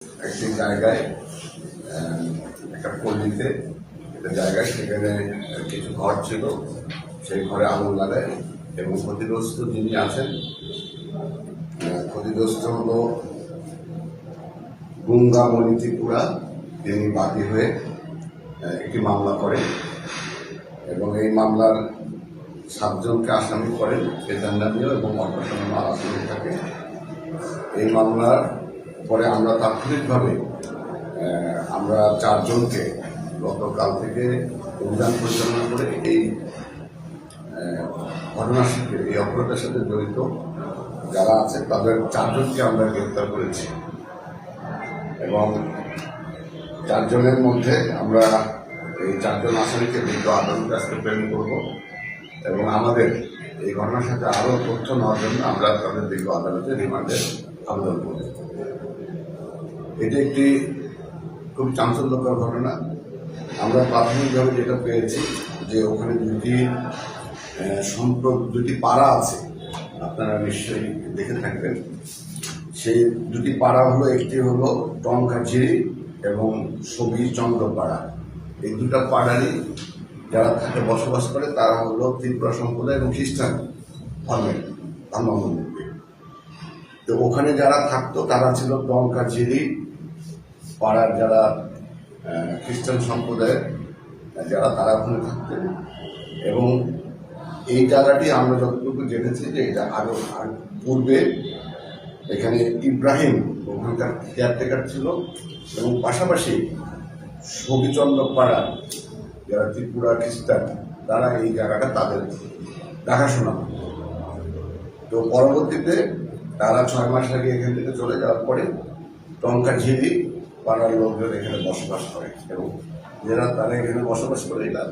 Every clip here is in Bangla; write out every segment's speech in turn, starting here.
একটি জায়গায় একটা পল্লীতে একটা জায়গায় সেখানে কিছু ঘর ছিল, সেই ঘরে আগুন লাগায় এবং ক্ষতিগ্রস্ত যিনি আছেন, ক্ষতিগ্রস্ত হল গঙ্গামণি ত্রিপুরা। তিনি বাদী হয়ে একটি মামলা করেন এবং এই মামলার 7 জনকে আসামি করেন, বেতনদানীয় এবং অপসারণ আসামি থাকে। এই মামলার পরে আমরা তাৎক্ষণিকভাবে আমরা 4 জনকে গতকাল থেকে অভিযান পরিচালনা করে এই ঘটনার সাথে, এই অপরাধের সাথে জড়িত যারা আছে তাদের 4 জনকে আমরা গ্রেপ্তার করেছি এবং 4 জনের মধ্যে আমরা এই 4 জন আসামিকে দীর্ঘ আদালতে আজকে প্রেরণ করব এবং আমাদের এই ঘটনার সাথে আরও তথ্য নেওয়ার জন্য আমরা তাদের দীর্ঘ আদালতে রিমান্ডের আবেদন করব। এটি একটি খুব চাঞ্চল্যকর ঘটনা। আমরা প্রাথমিকভাবে যেটা পেয়েছি যে ওখানে দুটি পাড়া আছে, আপনারা নিশ্চয়ই দেখে থাকবেন। সেই দুটি পাড়া হলো, একটি হলো টঙ্কাঝিরি এবং সবীরচন্দ্র পাড়া। এই দুটা পাড়ারই যারা থাকে বসবাস করে তারা হলো ত্রিপুরা সম্প্রদায় এবং খ্রিস্টান ধর্মাবলম্বী। তো ওখানে যারা থাকতো তারা ছিল টঙ্কাঝিরি পাড়ার যারা খ্রিস্টান সম্প্রদায়ের যারা, তারা ওখানে থাকতেন এবং এই জায়গাটি আমরা যতটুকু জেনেছি যে এটা আরো পূর্বে এখানে ইব্রাহিম ওখানকার কেয়ারটেকার ছিল এবং পাশাপাশি সবীরচন্দ্র পাড়া যারা ত্রিপুরা খ্রিস্টান তারা এই জায়গাটা তাদের দেখাশোনা করত। তো পরবর্তীতে তারা 6 মাস আগে এখান থেকে চলে যাওয়ার পরে টঙ্কাঝিরি পাড়ার লোকজন এখানে বসবাস করে এবং তারা এখানে বসবাস করে, এটা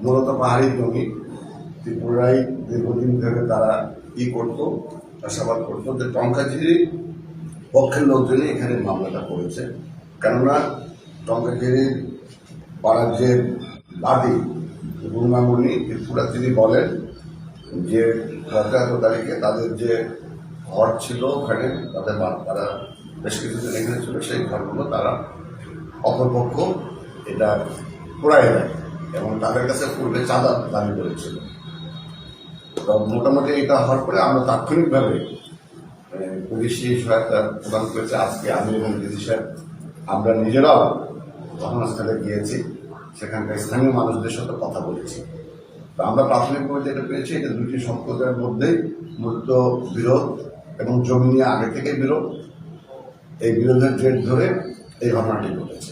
মূলত পাহাড়ি জমি। ত্রিপুরায় দীর্ঘদিন ধরে তারা করতো, চাষাবাদ করতো। যে টঙ্কাঝিরি পক্ষের লোকজনই এখানে মামলাটা করেছে, কেননা টঙ্কাঝিরির পাড়ার যে বাদী গঙ্গামণি ত্রিপুরা তিনি বলেন যে গত তারিখে তাদের যে ঘর ছিল ওখানে তারা বেশ কিছুদিন এখানে ছিল, সেই ঘরগুলো তারা অপরপক্ষ এটা পুরাই দেয় এবং তাদের কাছে পূর্বে চাঁদা দাবি করেছিল। তো মোটামুটি এটা হওয়ার পরে আমরা তাৎক্ষণিকভাবে পুলিশি সহায়তা প্রদান করেছে। আজকে আমি এবং ডিসি সাহেব আমরা নিজেরাও ঘটনাস্থলে গিয়েছি, সেখানকার স্থানীয় মানুষদের সাথে কথা বলেছি। তো আমরা প্রাথমিকভাবে যেটা পেয়েছি, এটা দুটি সম্প্রদায়ের মধ্যেই মূলত বিরোধ এবং জমি নিয়ে আগে থেকে বিরোধ। এই বিরোধের জের ধরে এই ঘটনাটি ঘটেছে।